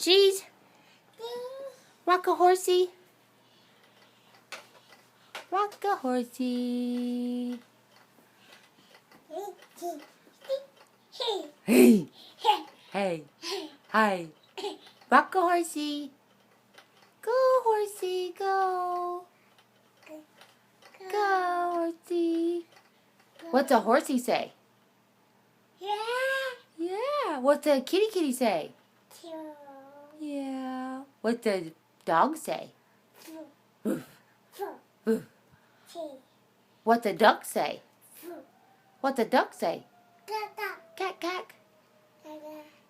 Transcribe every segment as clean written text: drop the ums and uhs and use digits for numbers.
cheese? Rock a horsey. Rock a horsey. Hey. Hey. Hi. Rock a horsey. Go, horsey, go. Go, horsey. What's a horsey say? Yeah. What's a kitty say? Yeah. What's the dog say? Woof. Woof. What's a duck say? What's a duck say? Cack, cack.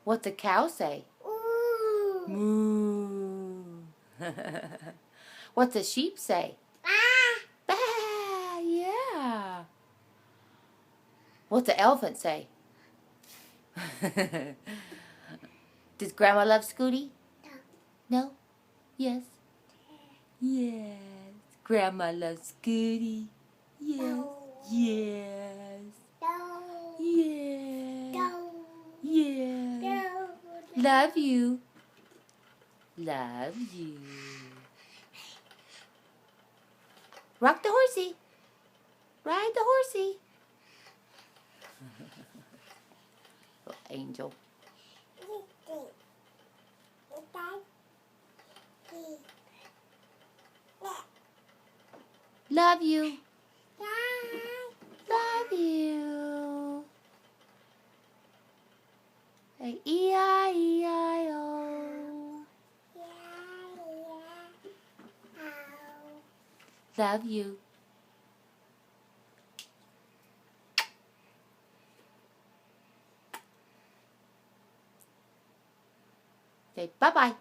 What's a cow say? Moo. What's a sheep say? Bah. Yeah. What's an elephant say? Does Grandma love Scooty? No? Yes? Yes. Grandma loves Scooty. Yes. Yes. Yes. Yes. Love you. Love you. Rock the horsey. Ride the horsey. Little angel. Love you. Love you. Like E-I-E-I-O. Love you. Say bye-bye.